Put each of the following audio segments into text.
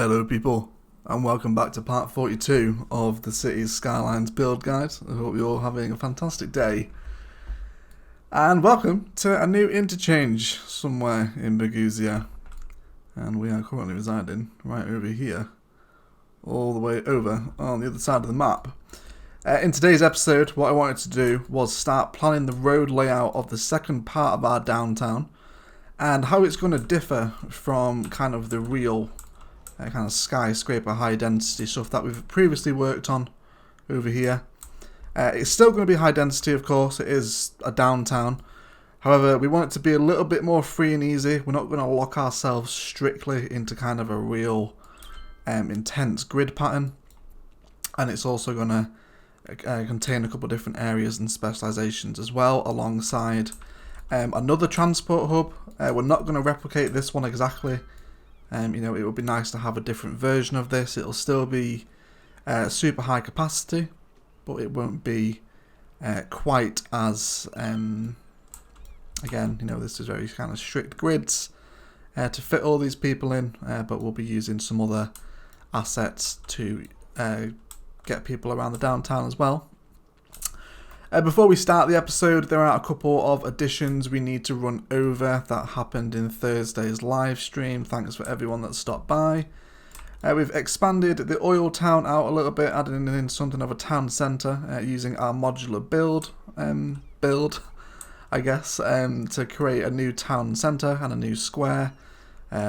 Hello people, and welcome back to part 42 of the city's Skylines build guide. I hope you're all having a fantastic day. And welcome to a new interchange somewhere in Begusia. And we are currently residing right over here, all the way over on the other side of the map. In today's episode, what I wanted to do was start planning the road layout of the second part of our downtown and how it's going to differ from kind of the real kind of skyscraper high density stuff that we've previously worked on over here. It's still going to be high density, of course. It is a downtown. However, we want it to be a little bit more free and easy. We're not going to lock ourselves strictly into kind of a real intense grid pattern. And it's also going to contain a couple of different areas and specializations as well, alongside another transport hub. We're not going to replicate this one exactly. You know, it would be nice to have a different version of this. It'll still be super high capacity, but it won't be quite as, again, you know, this is very kind of strict grids to fit all these people in, but we'll be using some other assets to get people around the downtown as well. Before we start the episode, there are a couple of additions we need to run over that happened in Thursday's live stream. Thanks for everyone that stopped by. We've expanded the oil town out a little bit, adding in something of a town centre using our modular build, I guess, to create a new town centre and a new square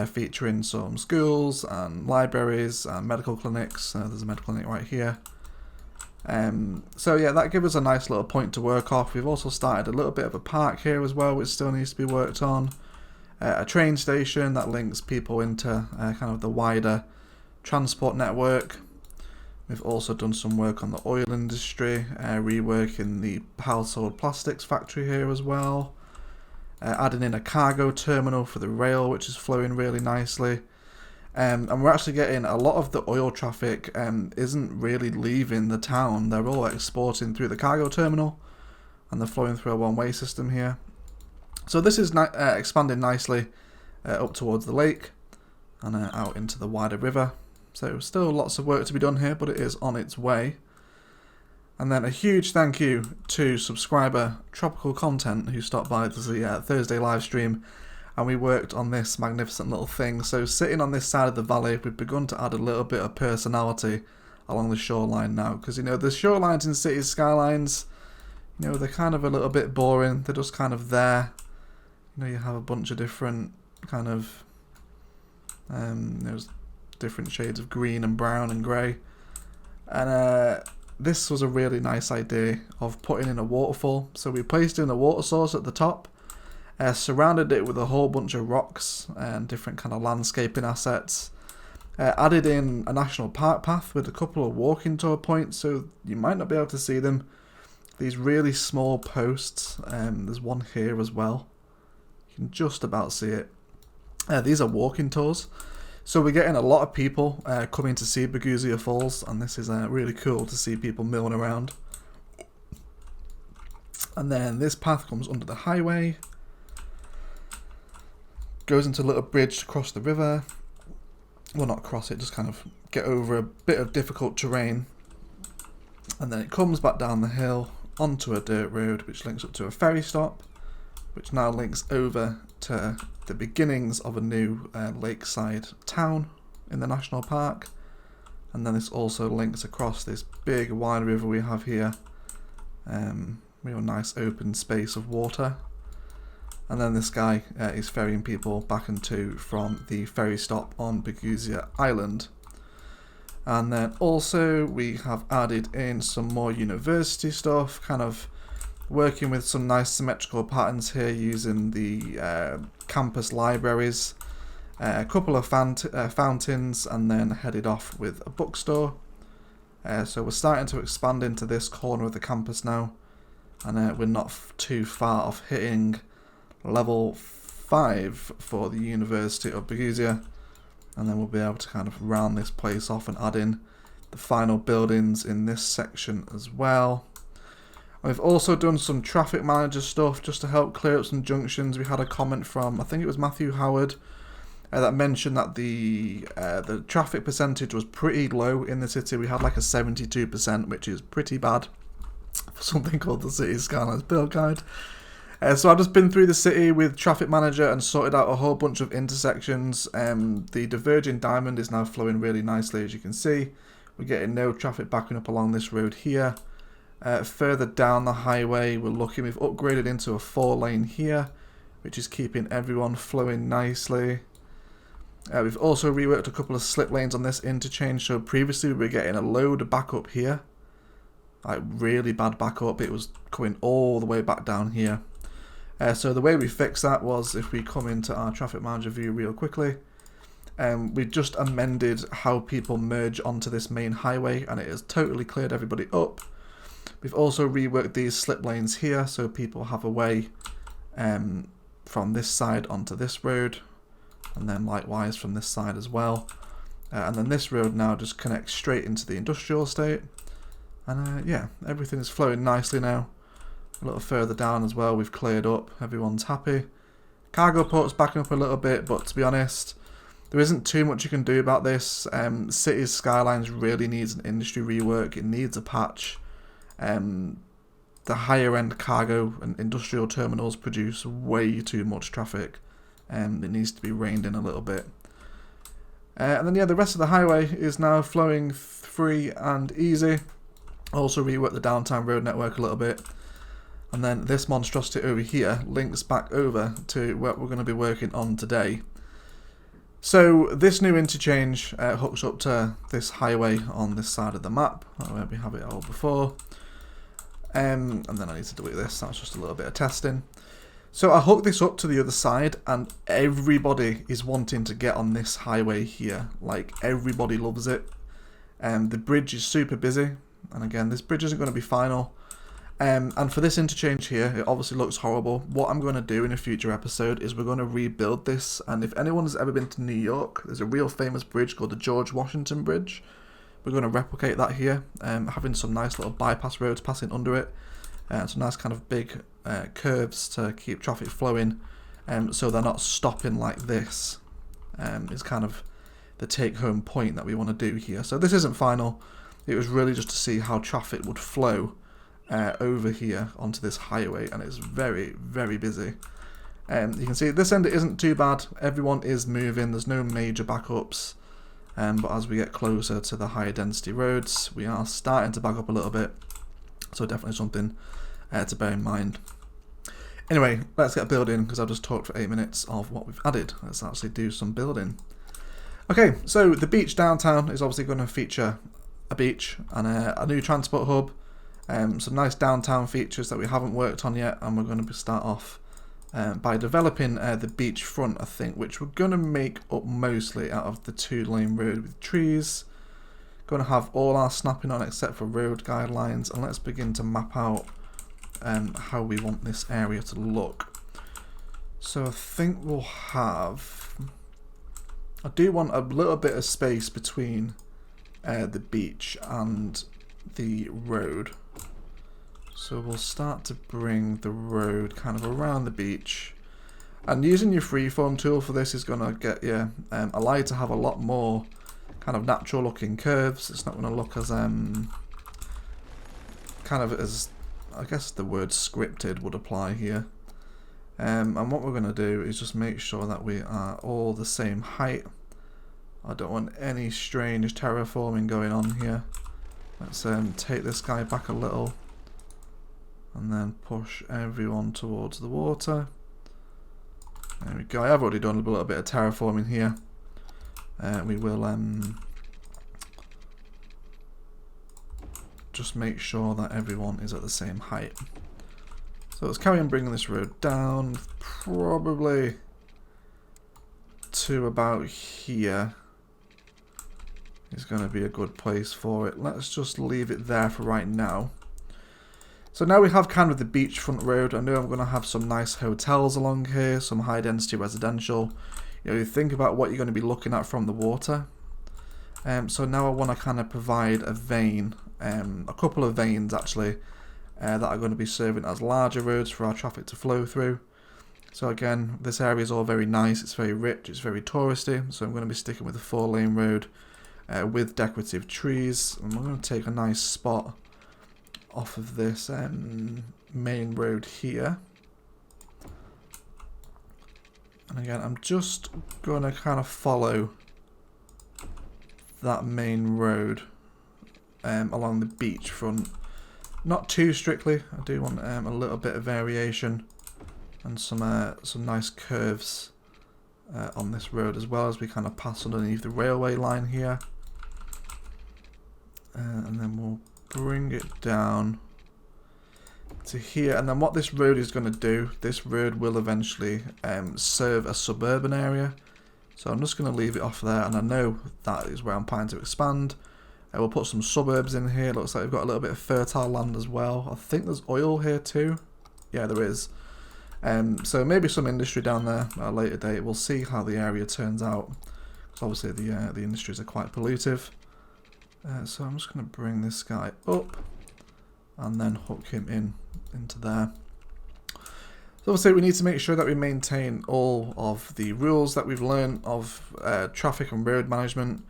featuring some schools and libraries and medical clinics. There's a medical clinic right here. So yeah, that gives us a nice little point to work off. We've also started a little bit of a park here as well, which still needs to be worked on. A train station that links people into kind of the wider transport network. We've also done some work on the oil industry, reworking the household plastics factory here as well. Adding in a cargo terminal for the rail, which is flowing really nicely. And we're actually getting a lot of the oil traffic isn't really leaving the town. They're all exporting through the cargo terminal and they're flowing through a one-way system here. So this is expanding nicely up towards the lake and out into the wider river. So still lots of work to be done here, but it is on its way. And then a huge thank you to subscriber Tropical Content who stopped by to the Thursday live stream. And we worked on this magnificent little thing. So sitting on this side of the valley, we've begun to add a little bit of personality along the shoreline now. Because, you know, the shorelines in cities skylines, you know, they're kind of a little bit boring. They're just kind of there. You know, you have a bunch of different kind of, there's different shades of green and brown and grey. And this was a really nice idea of putting in a waterfall. So we placed in a water source at the top. Surrounded it with a whole bunch of rocks and different kind of landscaping assets. Added in a national park path with a couple of walking tour points, so you might not be able to see them. These really small posts, there's one here as well. You can just about see it. These are walking tours. So we're getting a lot of people coming to see Begusia Falls, and this is really cool to see people milling around. And then this path comes under the highway. Goes into a little bridge to cross the river. Well, not cross it, just kind of get over a bit of difficult terrain. And then it comes back down the hill onto a dirt road, which links up to a ferry stop, which now links over to the beginnings of a new lakeside town in the national park. And then this also links across this big wide river we have here. Real nice open space of water. And then this guy is ferrying people back and to from the ferry stop on Begusia Island. And then also we have added in some more university stuff, kind of working with some nice symmetrical patterns here using the campus libraries, a couple of fountains, and then headed off with a bookstore. So we're starting to expand into this corner of the campus now, and we're not too far off hitting level 5 for the University of Begusia, and then we'll be able to kind of round this place off and add in the final buildings in this section as well. We've also done some traffic manager stuff just to help clear up some junctions. We had a comment from, I think it was Matthew Howard, that mentioned that the traffic percentage was pretty low in the city. We had like a 72%, which is pretty bad for something called the Cities Skylines Build Guide. So I've just been through the city with Traffic Manager and sorted out a whole bunch of intersections. The diverging diamond is now flowing really nicely, as you can see. We're getting no traffic backing up along this road here. Further down the highway, we've upgraded into a 4-lane here, which is keeping everyone flowing nicely. We've also reworked a couple of slip lanes on this interchange. So previously we were getting a load of backup here, like really bad backup. It was coming all the way back down here. So the way we fixed that was, if we come into our traffic manager view real quickly, we just amended how people merge onto this main highway, and it has totally cleared everybody up. We've also reworked these slip lanes here, so people have a way from this side onto this road, and then likewise from this side as well. And then this road now just connects straight into the industrial estate. And yeah, everything is flowing nicely now. A little further down as well, we've cleared up, everyone's happy. Cargo port's backing up a little bit, but to be honest, there isn't too much you can do about this. Cities Skylines really needs an industry rework, it needs a patch. The higher end cargo and industrial terminals produce way too much traffic, and it needs to be reined in a little bit. And then yeah, the rest of the highway is now flowing free and easy. Also reworked the downtown road network a little bit. And then this monstrosity over here links back over to what we're going to be working on today. So this new interchange hooks up to this highway on this side of the map, where we have it all before. And then I need to delete this, that's just a little bit of testing. So I hook this up to the other side, and everybody is wanting to get on this highway here. Like, everybody loves it. The bridge is super busy, and again, this bridge isn't going to be final. And for this interchange here, it obviously looks horrible. What I'm going to do in a future episode is we're going to rebuild this. And if anyone has ever been to New York, there's a real famous bridge called the George Washington Bridge. We're going to replicate that here, having some nice little bypass roads passing under it. Some nice kind of big curves to keep traffic flowing, so they're not stopping like this. Is kind of the take-home point that we want to do here. So this isn't final. It was really just to see how traffic would flow over here onto this highway, and it's very, very busy. You can see this end isn't too bad. Everyone is moving. There's no major backups. But as we get closer to the higher density roads, we are starting to back up a little bit. So definitely something to bear in mind. Anyway, let's get building, because I've just talked for 8 minutes of what we've added. Let's actually do some building. Okay, so the beach downtown is obviously going to feature a beach and a new transport hub. Some nice downtown features that we haven't worked on yet, and we're going to start off by developing the beachfront, I think, which we're going to make up mostly out of the 2-lane road with trees. Going to have all our snapping on except for road guidelines, and let's begin to map out how we want this area to look. So I think we'll have, I do want a little bit of space between the beach and the road. So we'll start to bring the road kind of around the beach, and using your freeform tool for this is going to get you allow you to have a lot more kind of natural looking curves. It's not going to look as kind of as, I guess the word scripted would apply here. And what we're going to do is just make sure that we are all the same height. I don't want any strange terraforming going on here. Let's take this guy back a little, and then push everyone towards the water. There we go. I've already done a little bit of terraforming here. We will just make sure that everyone is at the same height. So let's carry on bringing this road down, probably to about here is going to be a good place for it. Let's just leave it there for right now. So now we have kind of the beachfront road. I know I'm going to have some nice hotels along here, some high density residential. You know, you think about what you're going to be looking at from the water. So now I want to kind of provide a vein, a couple of veins actually, that are going to be serving as larger roads for our traffic to flow through. So again, this area is all very nice, it's very rich, it's very touristy, so I'm going to be sticking with a 4-lane road with decorative trees. And we're going to take a nice spot off of this main road here. And again, I'm just going to kind of follow that main road along the beachfront. Not too strictly, I do want a little bit of variation and some nice curves on this road as well as we kind of pass underneath the railway line here. And then we'll bring it down to here. And then what this road is going to do, this road will eventually serve a suburban area. So I'm just going to leave it off there, and I know that is where I'm planning to expand. We'll put some suburbs in here. Looks like we've got a little bit of fertile land as well. I think there's oil here too. Yeah, there is. So maybe some industry down there at a later date. We'll see how the area turns out, because obviously the industries are quite pollutive. So I'm just going to bring this guy up and then hook him into there. So obviously we need to make sure that we maintain all of the rules that we've learned of traffic and road management.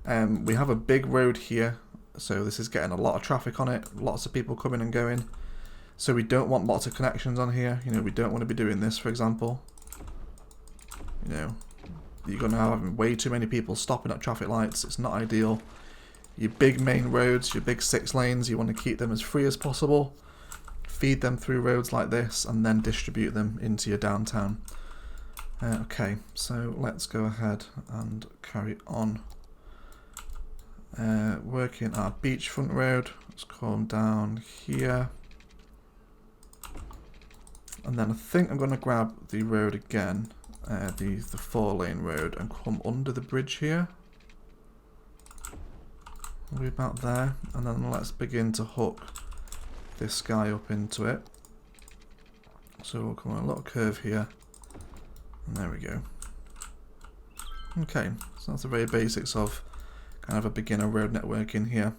We have a big road here, so this is getting a lot of traffic on it, lots of people coming and going. So we don't want lots of connections on here. You know, we don't want to be doing this, for example. You know, you're going to have way too many people stopping at traffic lights. It's not ideal. Your big main roads, your big 6 lanes, you want to keep them as free as possible. Feed them through roads like this and then distribute them into your downtown. Okay, so let's go ahead and carry on. Working our beachfront road. Let's come down here. And then I think I'm going to grab the road again, the 4-lane road, and come under the bridge here. We'll be about there, and then let's begin to hook this guy up into it. So we'll come on a little curve here, and there we go. Okay, so that's the very basics of kind of a beginner road network in here.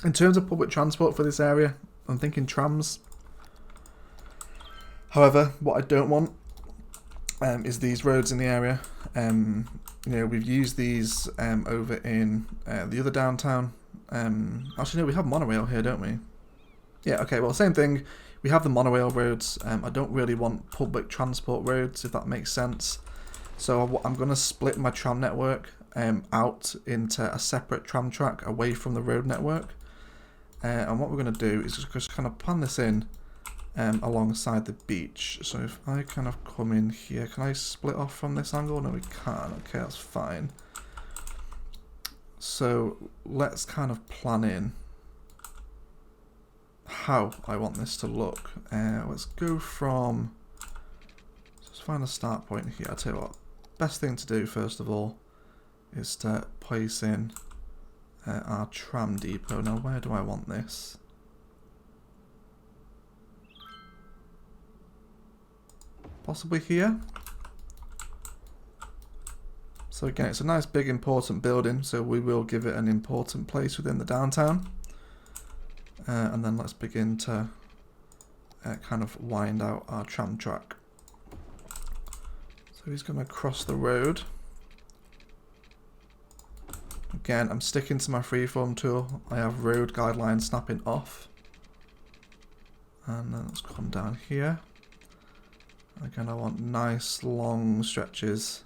In terms of public transport for this area, I'm thinking trams. However, what I don't want is these roads in the area. You know, we've used these over in the other downtown. Actually, no, we have monorail here, don't we? Yeah, okay, well, same thing. We have the monorail roads. I don't really want public transport roads, if that makes sense. So I'm going to split my tram network out into a separate tram track away from the road network. And what we're going to do is just kind of plan this in alongside the beach. So if I kind of come in here, can I split off from this angle? No, we can't. Okay, that's fine. So let's kind of plan in how I want this to look. Let's go from, let's find a start point here. I'll tell you what, best thing to do first of all is to place in our tram depot. Now where do I want this? Possibly here. So again, it's a nice big important building, so we will give it an important place within the downtown. And then let's begin to kind of wind out our tram track. So he's going to cross the road. Again, I'm sticking to my freeform tool. I have road guidelines snapping off. And then let's come down here. Again, I want nice long stretches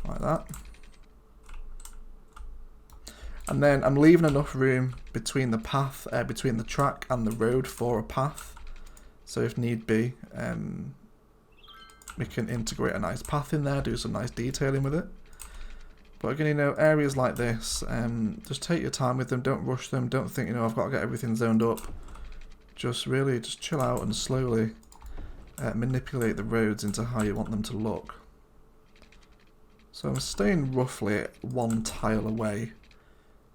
like that. And then I'm leaving enough room between the path, between the track and the road for a path. So if need be, we can integrate a nice path in there, do some nice detailing with it. But again, you know, areas like this, just take your time with them, don't rush them, don't think, you know, I've got to get everything zoned up. Just really, just chill out and slowly manipulate the roads into how you want them to look. So I'm staying roughly 1 tile away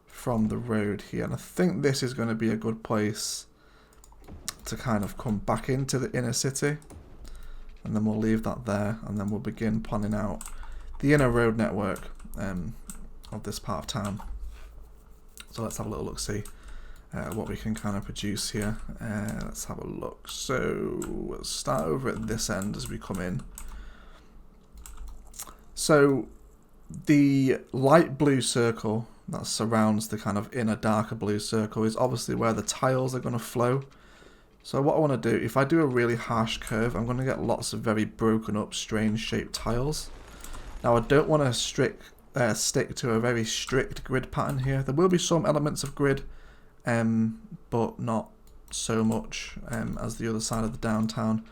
from the road here, and I think this is going to be a good place to kind of come back into the inner city, and then we'll leave that there, and then we'll begin planning out the inner road network of this part of town. So let's have a little look see what we can kind of produce here. Let's have a look. So we'll start over at this end as we come in. So the light blue circle that surrounds the kind of inner darker blue circle is obviously where the tiles are going to flow. So what I want to do, if I do a really harsh curve, I'm going to get lots of very broken up, strange shaped tiles. Now I don't want to stick to a very strict grid pattern here. There will be some elements of grid, but not so much as the other side of the downtown.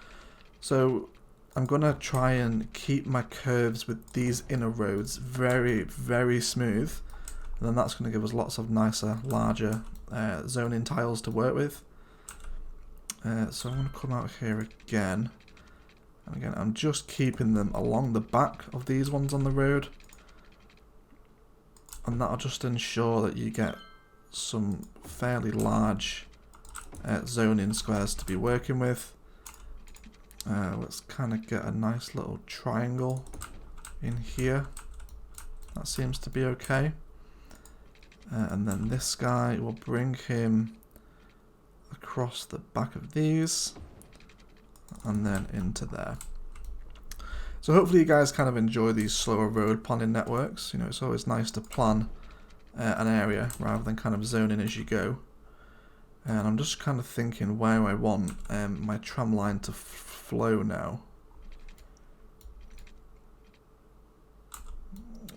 So I'm going to try and keep my curves with these inner roads very, very smooth. And then that's going to give us lots of nicer, larger zoning tiles to work with. So I'm going to come out here again. And again, I'm just keeping them along the back of these ones on the road. And that'll just ensure that you get some fairly large zoning squares to be working with. Let's kind of get a nice little triangle in here. That seems to be okay. And then this guy, will bring him across the back of these and then into there. So hopefully you guys kind of enjoy these slower road planning networks. You know, it's always nice to plan an area rather than kind of zoning as you go. And I'm just kind of thinking where I want my tram line to flow now.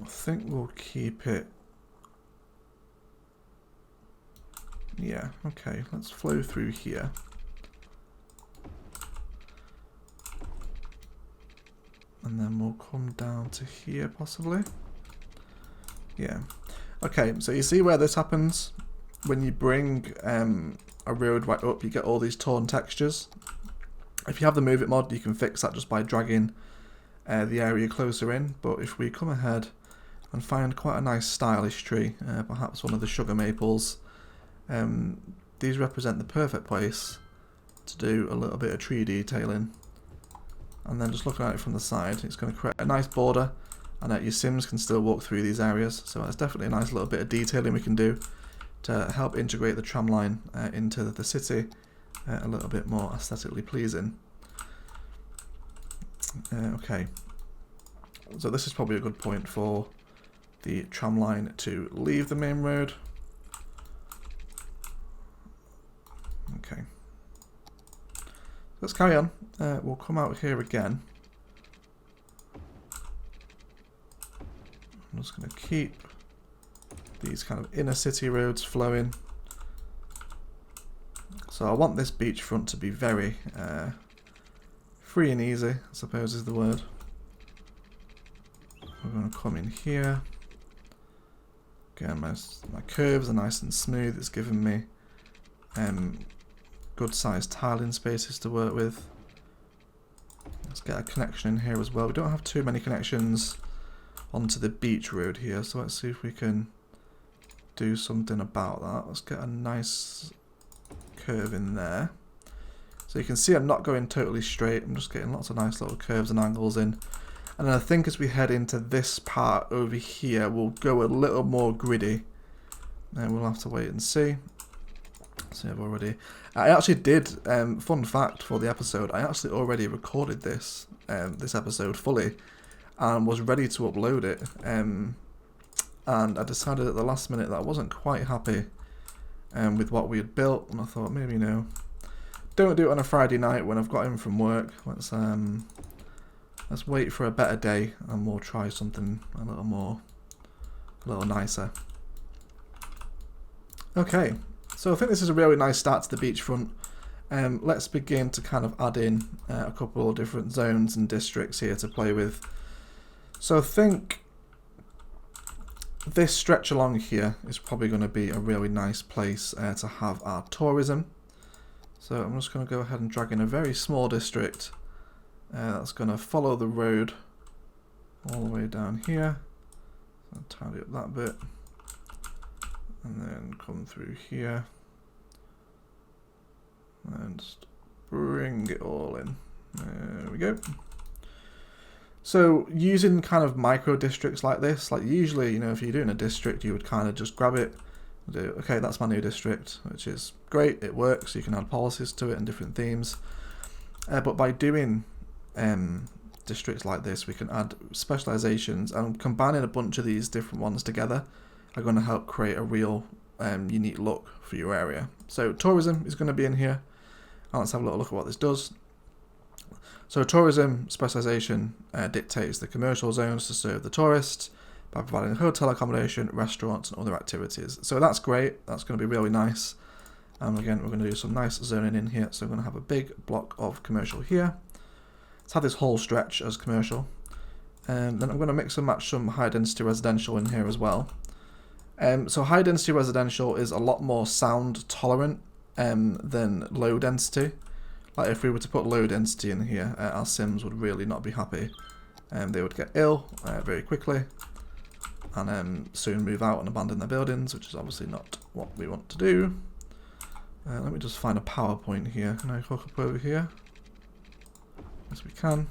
I think we'll keep it. Yeah, okay, let's flow through here. And then we'll come down to here possibly. Yeah. Okay, so you see where this happens? When you bring a road right up, you get all these torn textures. If you have the Move It mod, you can fix that just by dragging the area closer in. But if we come ahead and find quite a nice stylish tree, perhaps one of the sugar maples, these represent the perfect place to do a little bit of tree detailing. And then just looking at it from the side, it's going to create a nice border, and your Sims can still walk through these areas. So that's definitely a nice little bit of detailing we can do to help integrate the tram line into the city a little bit more aesthetically pleasing. Okay, so this is probably a good point for the tram line to leave the main road. Okay, let's carry on. We'll come out here again. I'm just going to keep these kind of inner city roads flowing. So I want this beachfront to be very free and easy, I suppose is the word. We're going to come in here. Again, my curves are nice and smooth. It's given me good sized tiling spaces to work with. Let's get a connection in here as well. We don't have too many connections onto the beach road here, so let's see if we can do something about that. Let's get a nice curve in there. So you can see I'm not going totally straight, I'm just getting lots of nice little curves and angles in. And then I think as we head into this part over here, we'll go a little more gritty. And we'll have to wait and see. So I've already... I actually did, fun fact for the episode, I actually already recorded this episode fully and was ready to upload it. And I decided at the last minute that I wasn't quite happy with what we had built, and I thought maybe no, don't do it on a Friday night when I've got in from work. Let's wait for a better day and we'll try something a little nicer. Okay, so I think this is a really nice start to the beachfront. Let's begin to kind of add in a couple of different zones and districts here to play with. So I think this stretch along here is probably going to be a really nice place to have our tourism. So I'm just going to go ahead and drag in a very small district that's going to follow the road all the way down here. So I'll tidy up that bit. And then come through here. And just bring it all in. There we go. So using kind of micro districts like this, like usually, you know, if you're doing a district, you would kind of just grab it, Okay, that's my new district, which is great. It works. You can add policies to it and different themes. But by doing districts like this, we can add specializations, and combining a bunch of these different ones together are going to help create a real unique look for your area. So tourism is going to be in here. And let's have a little look at what this does. So tourism specialization dictates the commercial zones to serve the tourists by providing hotel accommodation, restaurants and other activities. So that's great. That's going to be really nice. And again, we're going to do some nice zoning in here. So we're going to have a big block of commercial here. Let's have this whole stretch as commercial. And then I'm going to mix and match some high density residential in here as well. So high density residential is a lot more sound tolerant than low density. Like if we were to put low density in here, our Sims would really not be happy. They would get ill very quickly and soon move out and abandon their buildings, which is obviously not what we want to do. Let me just find a PowerPoint here. Can I hook up over here? Yes, we can.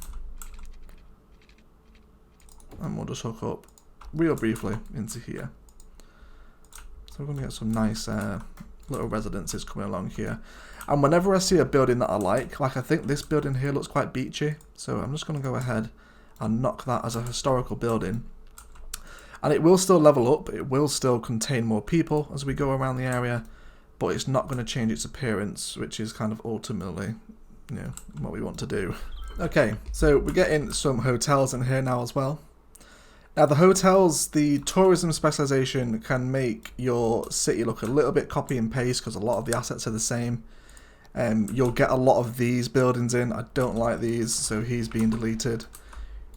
And we'll just hook up real briefly into here. So we're going to get some nice little residences coming along here. And whenever I see a building that I like I think this building here looks quite beachy. So I'm just going to go ahead and knock that as a historical building. And it will still level up. It will still contain more people as we go around the area. But it's not going to change its appearance, which is kind of ultimately, what we want to do. Okay, so we're getting some hotels in here now as well. Now the hotels, the tourism specialization can make your city look a little bit copy and paste because a lot of the assets are the same. You'll get a lot of these buildings in. I don't like these, so he's being deleted.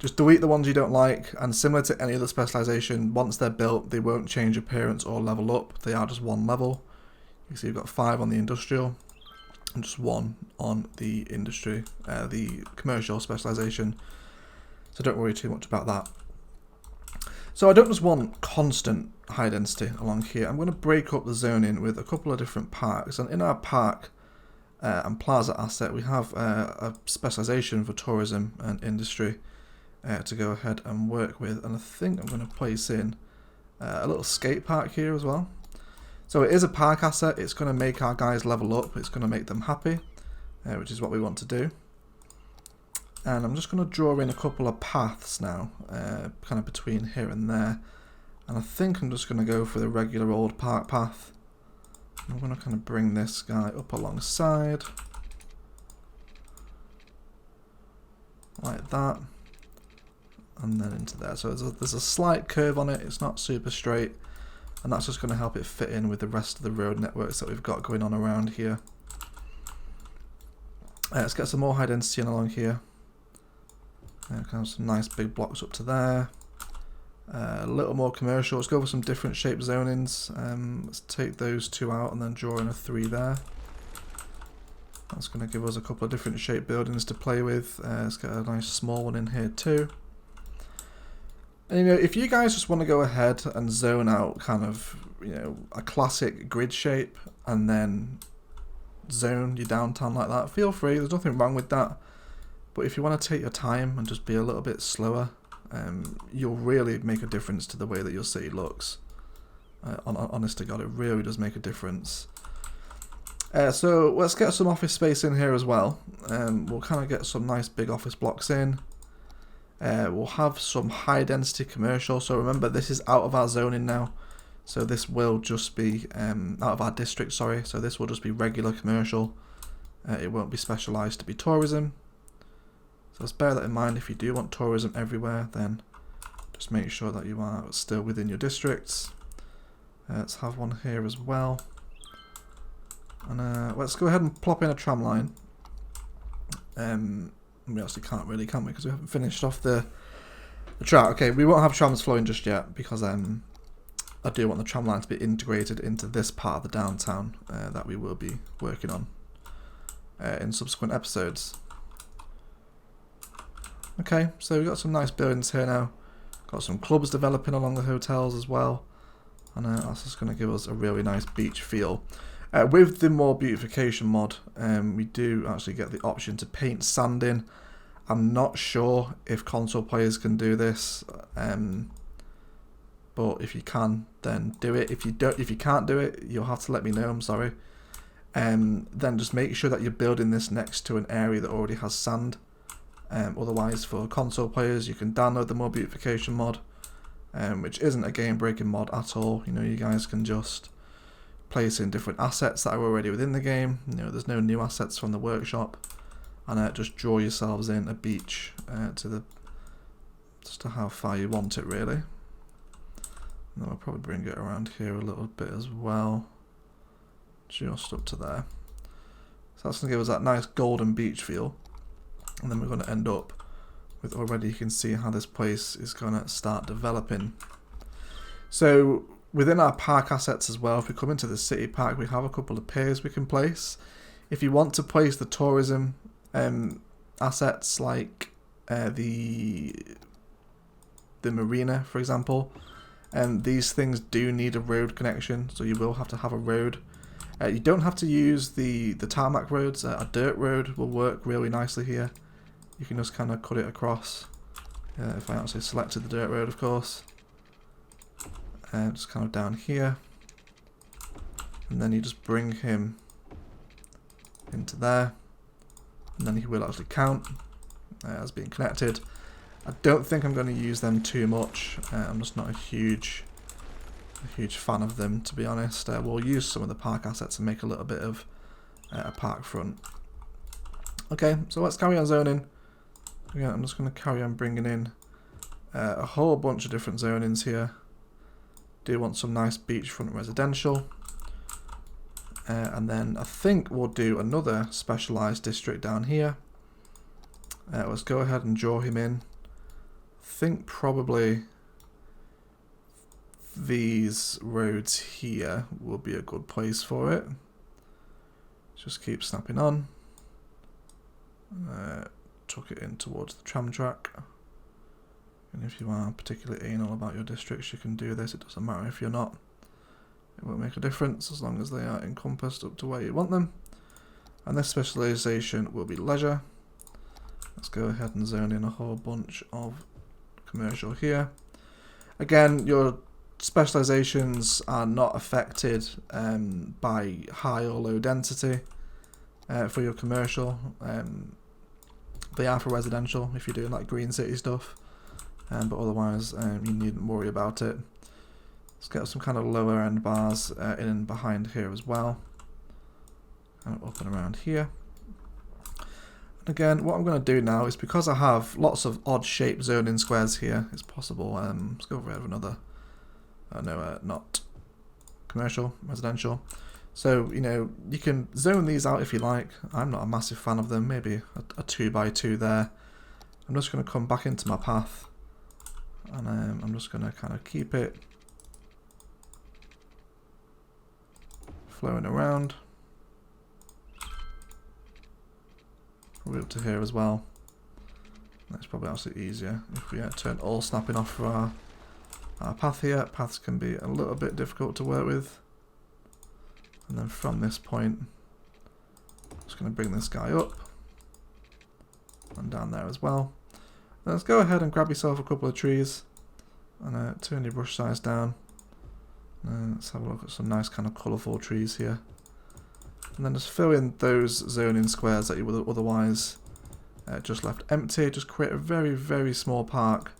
Just delete the ones you don't like, and similar to any other specialization, once they're built, they won't change appearance or level up. They are just one level. You see you've got 5 on the industrial and just 1 on the industry, the commercial specialization. So don't worry too much about that. So I don't just want constant high density along here. I'm going to break up the zoning with a couple of different parks. And in our park and plaza asset, we have a specialization for tourism and industry to go ahead and work with. And I think I'm going to place in a little skate park here as well. So it is a park asset. It's going to make our guys level up. It's going to make them happy, which is what we want to do. And I'm just going to draw in a couple of paths now, kind of between here and there. And I think I'm just going to go for the regular old park path. I'm going to kind of bring this guy up alongside. Like that. And then into there. So there's a slight curve on it. It's not super straight. And that's just going to help it fit in with the rest of the road networks that we've got going on around here. Let's get some more high density in along here. Kind of some nice big blocks up to there. A little more commercial. Let's go for some different shape zonings. Let's take those 2 out and then draw in a 3 there. That's going to give us a couple of different shape buildings to play with. Let's get a nice small one in here too. And if you guys just want to go ahead and zone out kind of, a classic grid shape and then zone your downtown like that, feel free. There's nothing wrong with that. But if you want to take your time and just be a little bit slower, you'll really make a difference to the way that your city looks. Honest to God, it really does make a difference. So let's get some office space in here as well. We'll kind of get some nice big office blocks in. We'll have some high density commercial. So remember, this is out of our zoning now. So this will just be out of our district, sorry. So this will just be regular commercial. It won't be specialized to be tourism. So let's bear that in mind. If you do want tourism everywhere, then just make sure that you are still within your districts. Let's have one here as well. And let's go ahead and plop in a tram line. We actually can't really, can we? Because we haven't finished off the track. Okay, we won't have trams flowing just yet because I do want the tram line to be integrated into this part of the downtown that we will be working on in subsequent episodes. Okay, so we've got some nice buildings here now. Got some clubs developing along the hotels as well. And that's just going to give us a really nice beach feel. With the more beautification mod, we do actually get the option to paint sand in. I'm not sure if console players can do this. but if you can, then do it. If you can't do it, you'll have to let me know. I'm sorry. Then just make sure that you're building this next to an area that already has sand. Otherwise, for console players, you can download the more beautification mod, which isn't a game-breaking mod at all. You know, you guys can just place in different assets that are already within the game. You know, there's no new assets from the workshop, and just draw yourselves in a beach just to how far you want it, really. And then we'll probably bring it around here a little bit as well, just up to there. So that's going to give us that nice golden beach feel, and then we're going to end up with, already you can see how this place is going to start developing. So within our park assets as well, if we come into the city park, we have a couple of piers we can place. If you want to place the tourism assets like the marina, for example, these things do need a road connection, so you will have to have a road. You don't have to use the tarmac roads. A dirt road will work really nicely here. You can just kind of cut it across. If I actually selected the dirt road, of course. Just kind of down here. And then you just bring him into there. And then he will actually count as being connected. I don't think I'm going to use them too much. I'm just not a huge fan of them, to be honest. We'll use some of the park assets and make a little bit of a park front. Okay, so let's carry on zoning. Again, I'm just going to carry on bringing in a whole bunch of different zonings here. Do want some nice beachfront residential. And then I think we'll do another specialised district down here. Let's go ahead and draw him in. I think probably these roads here will be a good place for it. Just keep snapping on. Tuck it in towards the tram track. And if you are particularly anal about your districts, you can do this. It doesn't matter if you're not. It won't make a difference as long as they are encompassed up to where you want them. And this specialisation will be leisure. Let's go ahead and zone in a whole bunch of commercial here. Again, your specialisations are not affected by high or low density for your commercial. They are for residential if you're doing like green city stuff, but otherwise you needn't worry about it. Let's get some kind of lower end bars in and behind here as well, kind of up and around here. And again, what I'm going to do now is, because I have lots of odd shaped zoning squares here, it's possible. Let's go over another. Not commercial, residential. So, you know, you can zone these out if you like. I'm not a massive fan of them. Maybe a 2x2 there. I'm just going to come back into my path, and I'm just going to kind of keep it flowing around. Probably up to here as well. That's probably actually easier if we turn all snapping off for our path here. Paths can be a little bit difficult to work with. And then from this point, I'm just going to bring this guy up and down there as well. Now let's go ahead and grab yourself a couple of trees and turn your brush size down. Let's have a look at some nice kind of colourful trees here. And then just fill in those zoning squares that you would have otherwise just left empty. Just create a very, very small park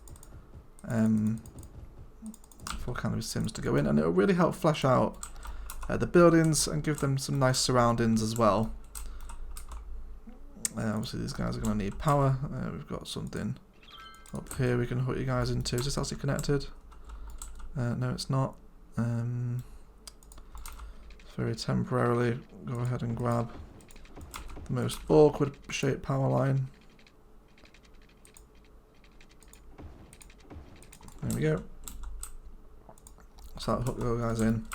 for kind of Sims to go in, and it'll really help flesh out the buildings and give them some nice surroundings as well. Obviously these guys are going to need power. We've got something up here we can hook you guys into. Is this actually connected? No, it's not. Very temporarily, go ahead and grab the most awkward shaped power line. There we go. So that'll hook those guys in.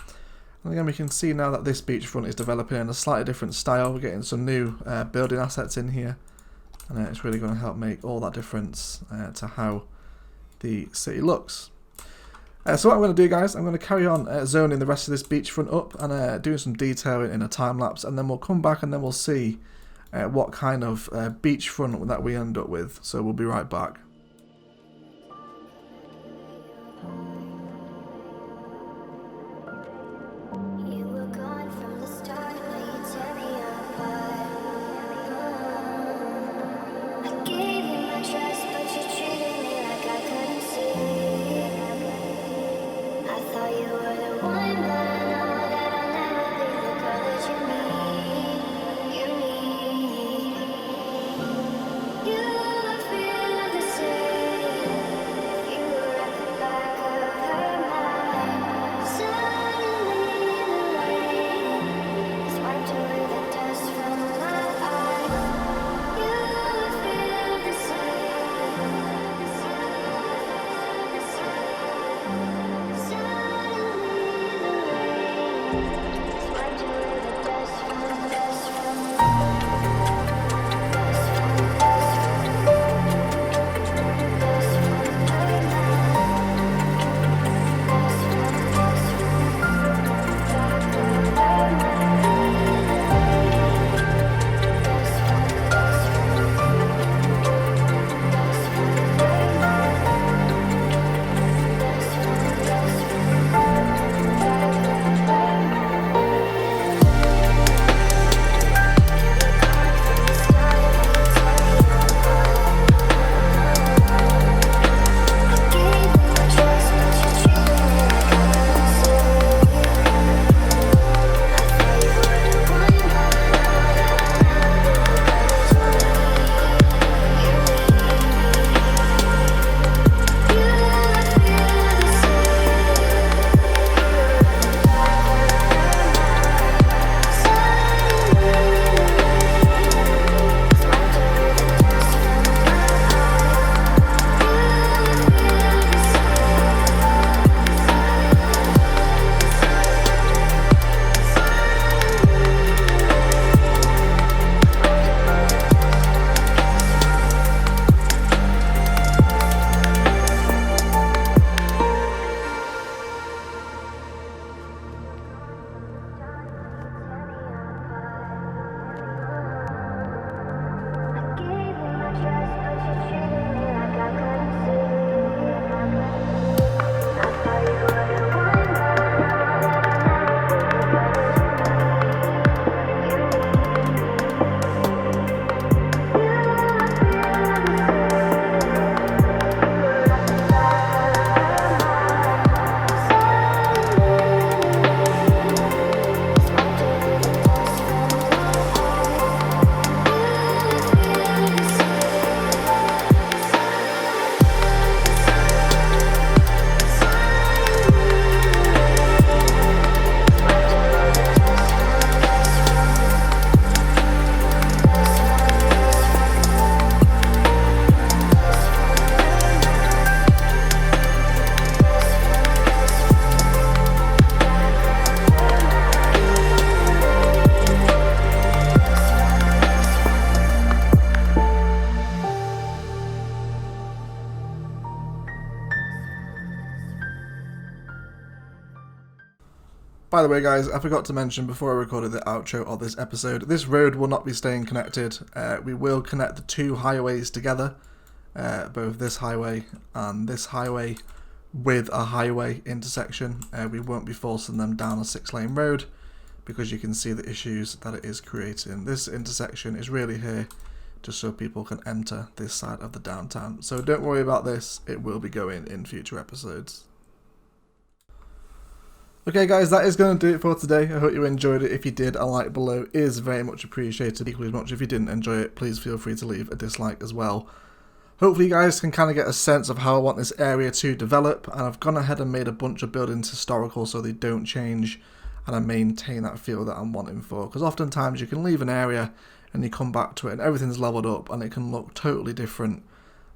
And again, we can see now that this beachfront is developing in a slightly different style. We're getting some new building assets in here, and it's really going to help make all that difference to how the city looks. So what I'm going to do, guys, I'm going to carry on zoning the rest of this beachfront up and doing some detailing in a time lapse, and then we'll come back and then we'll see what kind of beachfront that we end up with. So we'll be right back. By the way guys, I forgot to mention before I recorded the outro of this episode, this road will not be staying connected. We will connect the two highways together, both this highway and this highway, with a highway intersection. We won't be forcing them down a 6-lane road because you can see the issues that it is creating. This intersection is really here just so people can enter this side of the downtown. So don't worry about this, it will be going in future episodes. Okay guys, that is going to do it for today. I hope you enjoyed it. If you did, a like below is very much appreciated. Equally as much if you didn't enjoy it, please feel free to leave a dislike as well. Hopefully you guys can kind of get a sense of how I want this area to develop, and I've gone ahead and made a bunch of buildings historical so they don't change and I maintain that feel that I'm wanting for. Because oftentimes you can leave an area and you come back to it and everything's leveled up and it can look totally different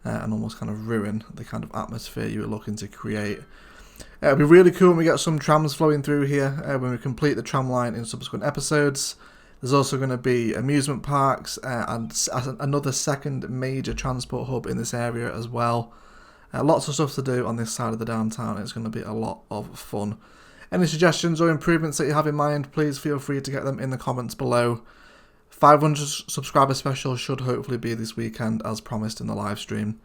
and almost kind of ruin the kind of atmosphere you were looking to create. It'll be really cool when we get some trams flowing through here when we complete the tram line in subsequent episodes. There's also going to be amusement parks and another second major transport hub in this area as well. Lots of stuff to do on this side of the downtown. It's going to be a lot of fun. Any suggestions or improvements that you have in mind, please feel free to get them in the comments below. 500 subscriber special should hopefully be this weekend as promised in the live stream.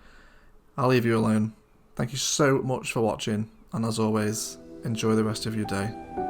I'll leave you alone. Thank you so much for watching, and as always, enjoy the rest of your day.